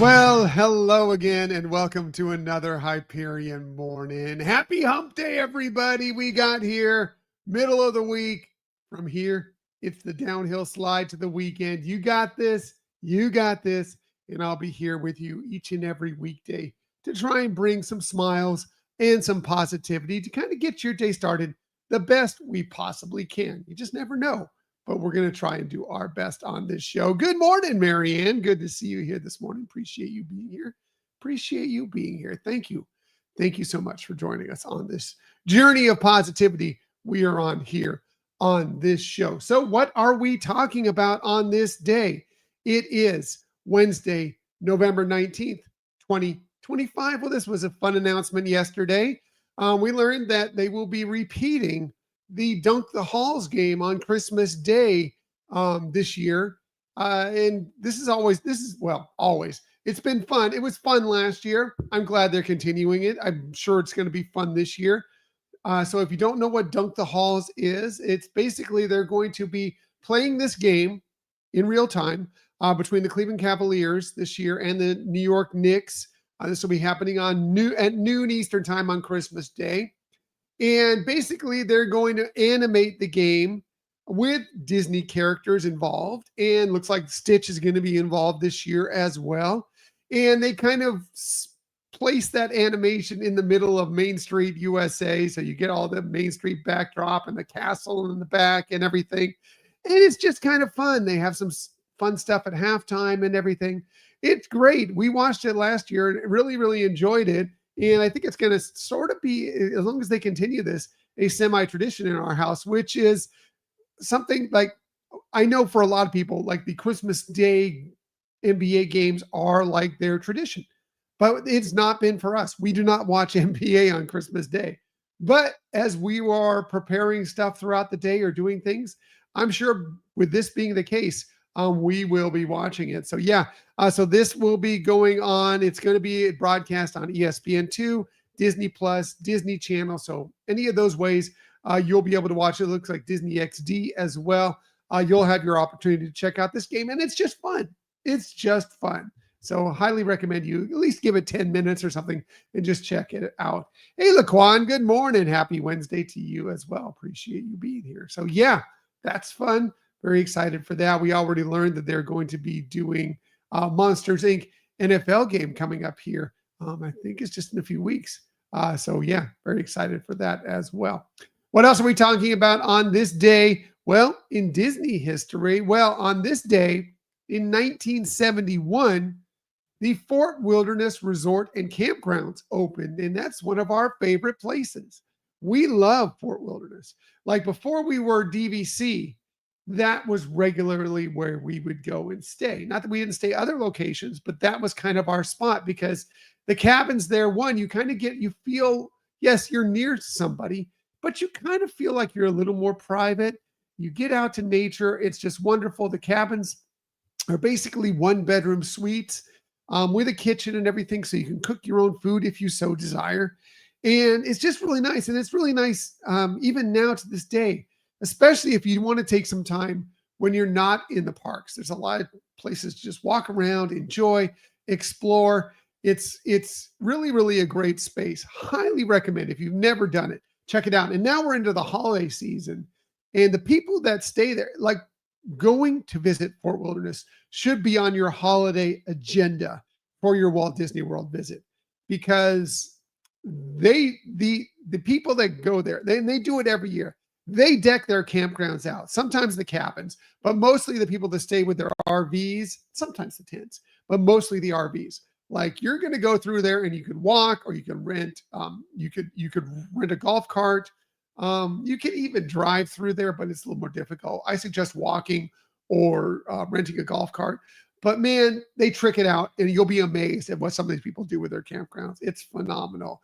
Well, hello again, and welcome to another Hyperion morning. Happy hump day, everybody. We got here, middle of the week. From here, it's the downhill slide to the weekend. You got this. You got this. And I'll be here with you each and every weekday to try and bring some smiles and some positivity to kind of get your day started the best we possibly can. You just never know, but we're going to try and do our best on this show. Good morning, Marianne. Good to see you here this morning. Appreciate you being here. Appreciate you being here. Thank you. Thank you so much for joining us on this journey of positivity we are on here on this show. So, what are we talking about on this day? It is Wednesday, November 19th, 2025. Well, this was a fun announcement yesterday. We learned that they will be repeating the Dunk the Halls game on Christmas Day this year. And always. It's been fun. It was fun last year. I'm glad they're continuing it. I'm sure it's going to be fun this year. So if you don't know what Dunk the Halls is, it's basically they're going to be playing this game in real time between the Cleveland Cavaliers this year and the New York Knicks. This will be happening at noon Eastern time on Christmas Day. And basically, they're going to animate the game with Disney characters involved. And looks like Stitch is going to be involved this year as well. And they kind of place that animation in the middle of Main Street, USA. So you get all the Main Street backdrop and the castle in the back and everything. And it's just kind of fun. They have some fun stuff at halftime and everything. It's great. We watched it last year and really, really enjoyed it. And I think it's going to sort of be, as long as they continue this, a semi-tradition in our house, which is something like, I know for a lot of people, like the Christmas Day NBA games are like their tradition, but it's not been for us. We do not watch NBA on Christmas Day. But as we are preparing stuff throughout the day or doing things, I'm sure with this being the case, we will be watching it. So yeah, so this will be going on. It's going to be broadcast on ESPN2, Disney Plus, Disney Channel. So any of those ways, you'll be able to watch it. It looks like Disney XD as well. You'll have your opportunity to check out this game, and it's just fun. It's just fun. So highly recommend you at least give it 10 minutes or something and just check it out. Hey, Laquan, good morning. Happy Wednesday to you as well. Appreciate you being here. So yeah, that's fun. Very excited for that. We already learned that they're going to be doing Monsters Inc. NFL game coming up here. I think it's just in a few weeks. So yeah, very excited for that as well. What else are we talking about on this day? Well, in Disney history, on this day in 1971, the Fort Wilderness Resort and Campgrounds opened, and that's one of our favorite places. We love Fort Wilderness. Like before we were DVC, that was regularly where we would go and stay. Not that we didn't stay other locations, but that was kind of our spot because the cabins there, you feel, yes, you're near somebody, but you kind of feel like you're a little more private. You get out to nature. It's just wonderful. The cabins are basically 1-bedroom suites with a kitchen and everything. So you can cook your own food if you so desire. And it's just really nice. And it's really nice even now to this day, especially if you want to take some time when you're not in the parks. There's a lot of places to just walk around, enjoy, explore. It's really, really a great space. Highly recommend. If you've never done it, check it out. And now we're into the holiday season, and the people that stay there, like going to visit Fort Wilderness, should be on your holiday agenda for your Walt Disney World visit, because the people that go there, they do it every year. They deck their campgrounds out, sometimes the cabins, but mostly the people that stay with their RVs, sometimes the tents, but mostly the RVs. Like you're going to go through there and you could walk, or you can rent, you could rent a golf cart. You can even drive through there, but it's a little more difficult. I suggest walking or renting a golf cart. But man, they trick it out, and you'll be amazed at what some of these people do with their campgrounds. It's phenomenal.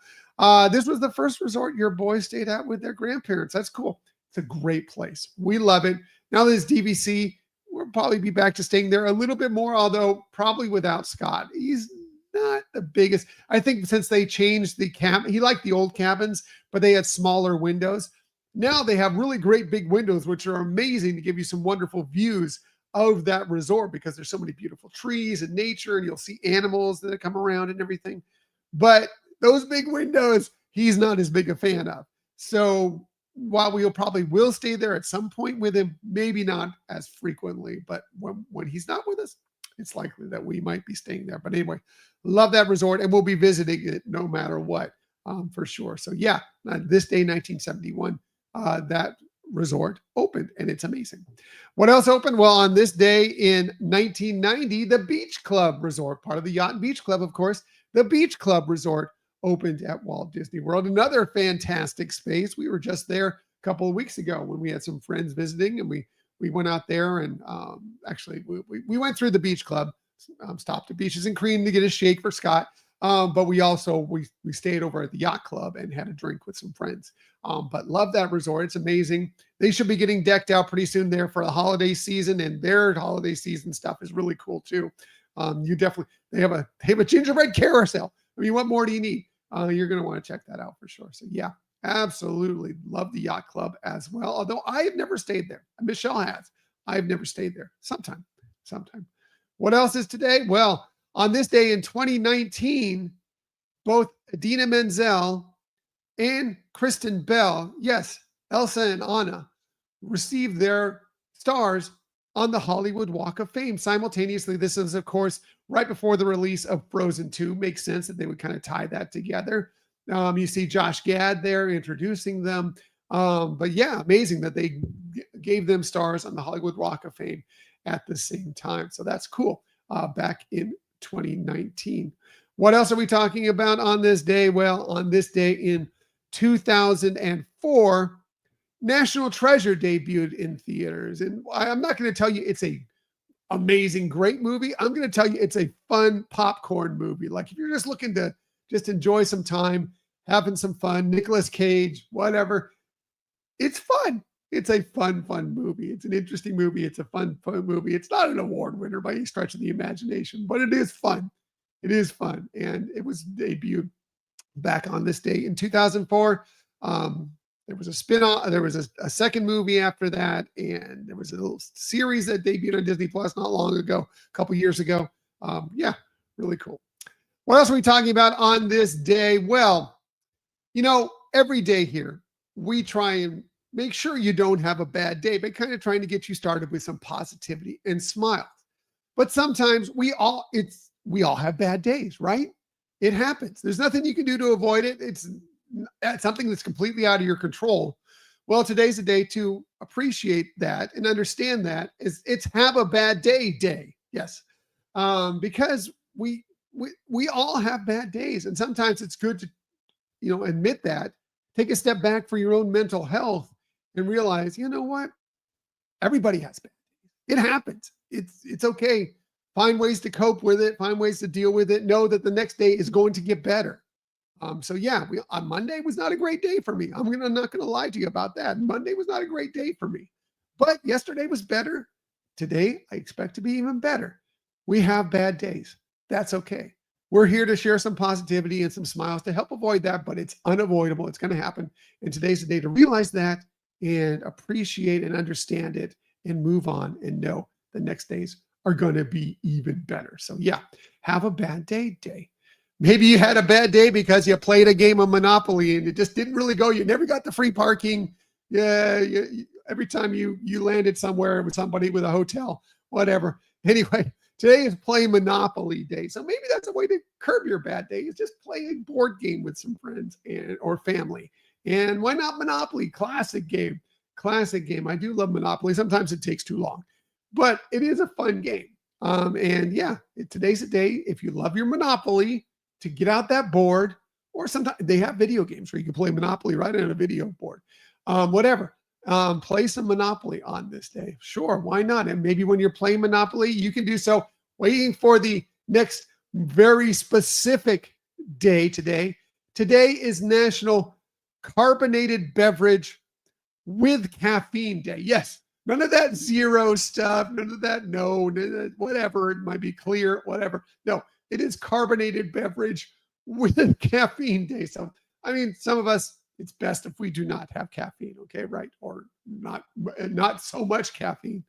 This was the first resort your boys stayed at with their grandparents. That's cool. It's a great place. We love it. Now that it's DVC, we'll probably be back to staying there a little bit more, although probably without Scott. He's not the biggest. I think since they changed the he liked the old cabins, but they had smaller windows. Now they have really great big windows, which are amazing to give you some wonderful views of that resort because there's so many beautiful trees and nature, and you'll see animals that come around and everything. But those big windows, he's not as big a fan of. So while we'll probably will stay there at some point with him, maybe not as frequently, but when he's not with us, it's likely that we might be staying there. But anyway, love that resort, and we'll be visiting it no matter what, for sure. So yeah, this day, 1971, that resort opened, and it's amazing. What else opened? Well, on this day in 1990, the Beach Club Resort, part of the Yacht and Beach Club, of course, the Beach Club Resort opened at Walt Disney World. Another fantastic space. We were just there a couple of weeks ago when we had some friends visiting, and we went out there, and actually we went through the Beach Club, stopped at Beaches and Cream to get a shake for Scott. But we also we stayed over at the Yacht Club and had a drink with some friends. But love that resort. It's amazing. They should be getting decked out pretty soon there for the holiday season, and their holiday season stuff is really cool too. You definitely they have a gingerbread carousel. I mean, what more do you need? You're going to want to check that out for sure. So yeah, absolutely love the Yacht Club as well. Although I have never stayed there. Michelle has. I've never stayed there. Sometime. What else is today? Well, on this day in 2019, both Idina Menzel and Kristen Bell, yes, Elsa and Anna, received their stars on the Hollywood Walk of Fame simultaneously. This is, of course, right before the release of Frozen 2. Makes sense that they would kind of tie that together. You see Josh Gad there introducing them. But yeah, amazing that they gave them stars on the Hollywood Walk of Fame at the same time. So that's cool. Back in 2019. What else are we talking about on this day? Well, on this day in 2004, National Treasure debuted in theaters. And I'm not going to tell you it's a amazing, great movie. I'm going to tell you it's a fun popcorn movie. Like if you're just looking to just enjoy some time, having some fun, Nicolas Cage, whatever, it's fun. It's a fun movie. It's an interesting movie. It's a fun movie. It's not an award winner by any stretch of the imagination, but it is fun. It is fun. And it was debuted back on this day in 2004. There was a spin-off. There was a second movie after that. And there was a little series that debuted on Disney Plus not long ago, a couple years ago. Yeah, really cool. What else are we talking about on this day? Well, every day here, we try and make sure you don't have a bad day by kind of trying to get you started with some positivity and smiles. But sometimes we all have bad days, right? It happens. There's nothing you can do to avoid it. It's something that's completely out of your control. Well, today's a day to appreciate that and understand that it's have a bad day. Yes. Because we all have bad days, and sometimes it's good to admit that, take a step back for your own mental health and realize, you know what? Everybody has bad days. It happens. It's okay. Find ways to cope with it. Find ways to deal with it. Know that the next day is going to get better. So yeah, on Monday was not a great day for me. I'm not going to lie to you about that. Monday was not a great day for me, but yesterday was better. Today, I expect to be even better. We have bad days. That's okay. We're here to share some positivity and some smiles to help avoid that, but it's unavoidable. It's going to happen. And today's the day to realize that and appreciate and understand it and move on and know the next days are going to be even better. So yeah, have a bad day. Maybe you had a bad day because you played a game of Monopoly and it just didn't really go. You never got the free parking. Yeah, every time you landed somewhere with somebody with a hotel, whatever. Anyway, today is Play Monopoly Day. So maybe that's a way to curb your bad day, is just play a board game with some friends or family. And why not Monopoly? Classic game. I do love Monopoly. Sometimes it takes too long, but it is a fun game. And yeah, today's a day, if you love your Monopoly, to get out that board, or sometimes they have video games where you can play Monopoly right on a video board. Whatever. Play some Monopoly on this day. Sure, why not? And maybe when you're playing Monopoly, you can do so waiting for the next very specific day today. Today is National Carbonated Beverage with Caffeine Day. Yes, none of that zero stuff, none of that whatever, it might be clear, whatever. No, it is carbonated beverage with caffeine day. So, I mean, some of us, it's best if we do not have caffeine, okay, right? Or not so much caffeine.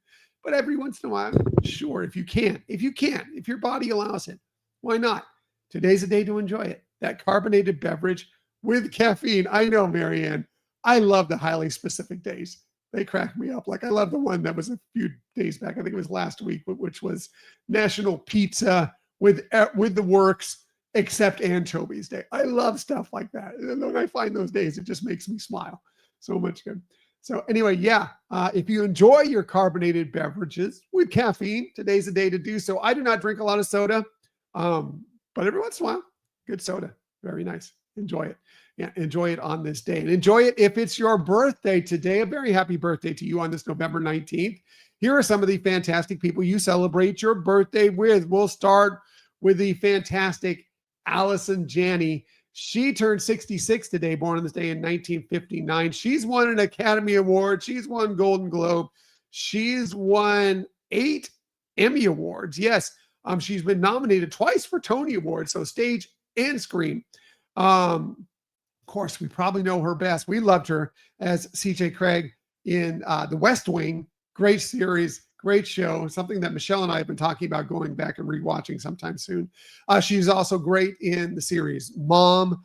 but every once in a while, sure, if your body allows it, why not? Today's a day to enjoy it. That carbonated beverage with caffeine. I know, Marianne. I love the highly specific days. They crack me up. Like I love the one that was a few days back. I think it was last week, which was National Pizza with the works except anchovies day. I love stuff like that. And when I find those days, it just makes me smile. So much good. So anyway, yeah, if you enjoy your carbonated beverages with caffeine, today's the day to do so. I do not drink a lot of soda, but every once in a while, good soda. Very nice. Enjoy it. Yeah, enjoy it on this day. And enjoy it if it's your birthday today. A very happy birthday to you on this November 19th. Here are some of the fantastic people you celebrate your birthday with. We'll start with the fantastic Allison Janney. She turned 66 today, born on this day in 1959. She's won an Academy Award. She's won Golden Globe. She's won 8 Emmy Awards. Yes, she's been nominated twice for Tony Awards, so stage and screen. Of course, we probably know her best. We loved her as C.J. Craig in The West Wing. Great series, great show, something that Michelle and I have been talking about going back and rewatching sometime soon. She's also great in the series Mom.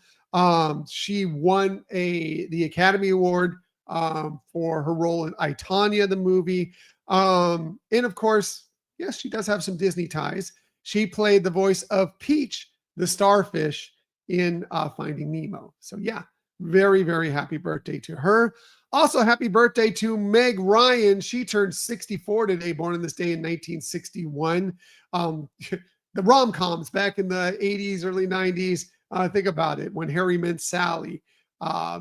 She won the Academy Award for her role in I, Tonya, the movie. And of course, yes, she does have some Disney ties. She played the voice of Peach, the starfish, in Finding Nemo. So yeah, very, very happy birthday to her. Also, happy birthday to Meg Ryan. She turned 64 today, born on this day in 1961. The rom-coms back in the 80s, early 90s. Think about it. When Harry Met Sally,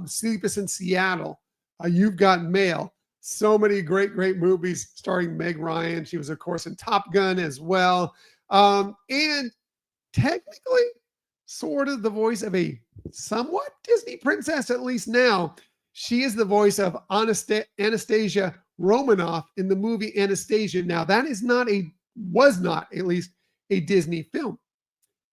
Sleepless in Seattle, You've Got Mail. So many great, great movies starring Meg Ryan. She was, of course, in Top Gun as well. And technically, sort of the voice of a somewhat Disney princess, at least now. She is the voice of Anastasia Romanoff in the movie Anastasia. Now, that was not at least a Disney film.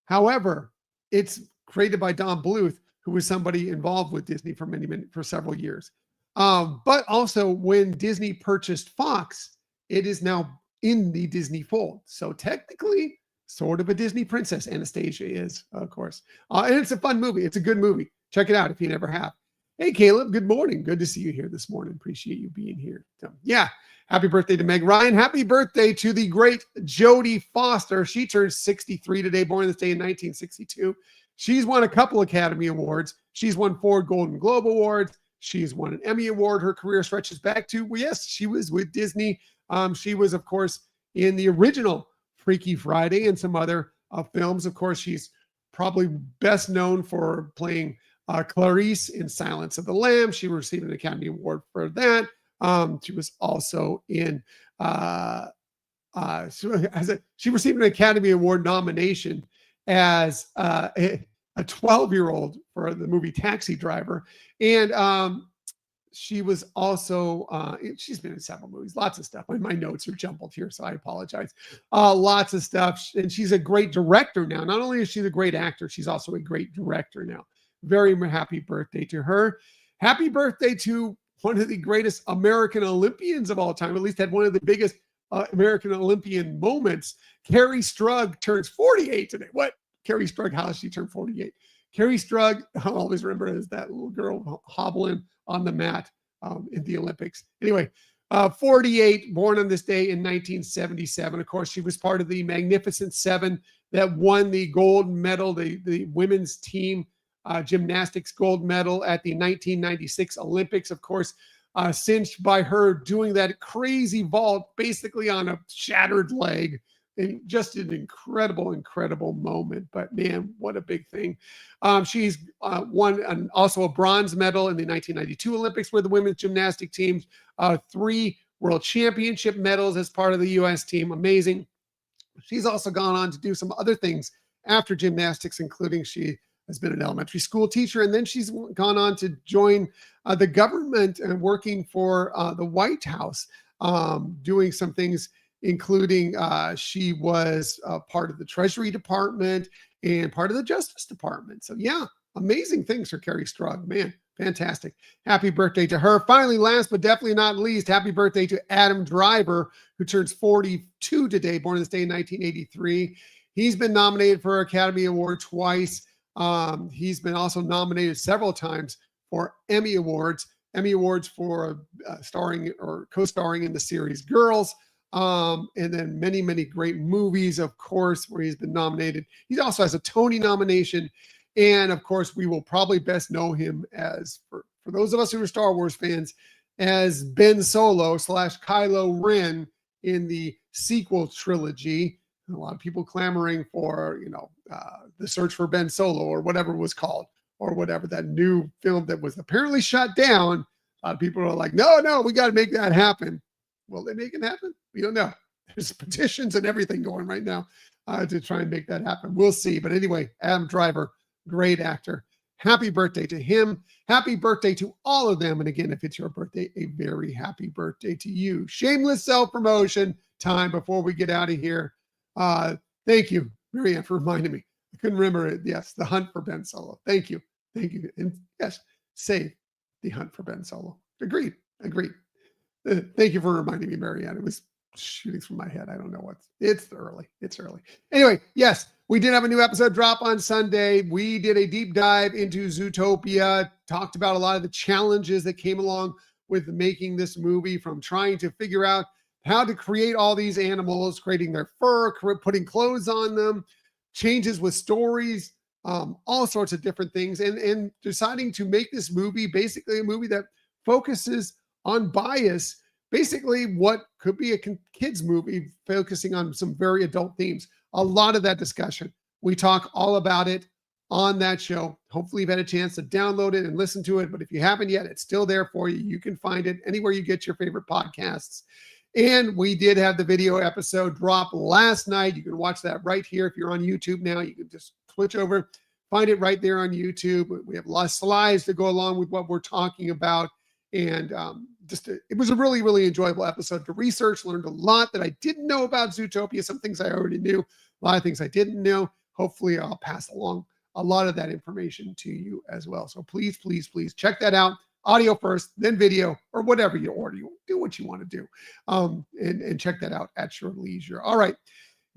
However, it's created by Don Bluth, who was somebody involved with Disney for several years. But also, when Disney purchased Fox, it is now in the Disney fold. So technically, sort of a Disney princess, Anastasia is, of course. And it's a fun movie. It's a good movie. Check it out if you never have. Hey, Caleb, good morning. Good to see you here this morning. Appreciate you being here. So, yeah, happy birthday to Meg Ryan. Happy birthday to the great Jodie Foster. She turns 63 today, born this day in 1962. She's won a couple Academy Awards. She's won 4 Golden Globe Awards. She's won an Emmy Award. Her career stretches back to, well, yes, she was with Disney. She was, of course, in the original Freaky Friday and some other films. Of course, she's probably best known for playing Clarice in Silence of the Lambs. She received an Academy Award for that. She was also in she received an Academy Award nomination as a 12-year-old for the movie Taxi Driver. And she was also, she's been in several movies, lots of stuff. My notes are jumbled here, so I apologize. Lots of stuff. And she's a great director now. Not only is she a great actor, she's also a great director now. Very happy birthday to her. Happy birthday to one of the greatest American Olympians of all time, at least had one of the biggest American Olympian moments. Carrie Strug turns 48 today. What? Carrie Strug, how does she turn 48? Carrie Strug, I'll always remember her as that little girl hobbling on the mat in the Olympics. Anyway, 48, born on this day in 1977. Of course, she was part of the Magnificent Seven that won the gold medal, the women's team gymnastics gold medal at the 1996 Olympics. Of course, cinched by her doing that crazy vault basically on a shattered leg. And just an incredible, incredible moment. But man, what a big thing. She's won also a bronze medal in the 1992 Olympics with the women's gymnastic teams, 3 world championship medals as part of the U.S. team. Amazing. She's also gone on to do some other things after gymnastics, including she has been an elementary school teacher, and then she's gone on to join the government and working for the White House, doing some things, including she was part of the Treasury Department and part of the Justice Department. So yeah, amazing things for Carrie Strug. Man, Fantastic. Happy birthday to her. Finally, last but definitely not least, happy birthday to Adam Driver, who turns 42 today, born this day in 1983. He's been nominated for an Academy Award twice. He's been also nominated several times for Emmy Awards for starring or co-starring in the series Girls. And then many, many great movies, of course, where he's been nominated. He also has a Tony nomination. And of course, we will probably best know him as, for those of us who are Star Wars fans, as Ben Solo / Kylo Ren in the sequel trilogy. And a lot of people clamoring for, the search for Ben Solo or whatever it was called, or whatever, that new film that was apparently shut down. A lot of people are like, no, we got to make that happen. Will they make it happen? We don't know. There's petitions and everything going right now to try and make that happen. We'll see. But anyway, Adam Driver, great actor. Happy birthday to him. Happy birthday to all of them. And again, if it's your birthday, a very happy birthday to you. Shameless self-promotion time before we get out of here. Thank you, Marianne, for reminding me. I couldn't remember it. Yes, the hunt for Ben Solo. Thank you. And yes, save the hunt for Ben Solo. Agreed. Thank you for reminding me, Marianne. It was shooting through my head. I don't know it's early. Anyway, yes, we did have a new episode drop on Sunday. We did a deep dive into Zootopia, talked about a lot of the challenges that came along with making this movie, from trying to figure out how to create all these animals, creating their fur, putting clothes on them, changes with stories, all sorts of different things, and deciding to make this movie basically a movie that focuses on bias, basically what could be a kids movie focusing on some very adult themes. A lot of that discussion. We talk all about it on that show. Hopefully you've had a chance to download it and listen to it. But if you haven't yet, it's still there for you. You can find it anywhere you get your favorite podcasts. And we did have the video episode drop last night. You can watch that right here. If you're on YouTube now, you can just switch over, find it right there on YouTube. We have a lot of slides to go along with what we're talking about. And it was a really, really enjoyable episode to research. Learned a lot that I didn't know about Zootopia. Some things I already knew, a lot of things I didn't know. Hopefully I'll pass along a lot of that information to you as well. So please, please, please check that out. Audio first, then video, or whatever you order. You do what you want to do. And check that out at your leisure. All right.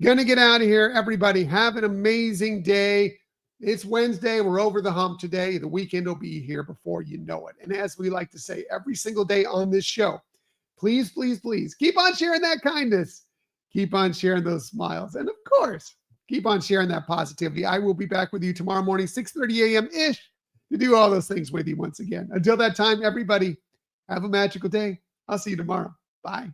Gonna get out of here. Everybody have an amazing day. It's Wednesday. We're over the hump today. The weekend will be here before you know it. And as we like to say every single day on this show, please, please, please keep on sharing that kindness. Keep on sharing those smiles. And of course, keep on sharing that positivity. I will be back with you tomorrow morning, 6:30 a.m.-ish, to do all those things with you once again. Until that time, everybody, have a magical day. I'll see you tomorrow. Bye.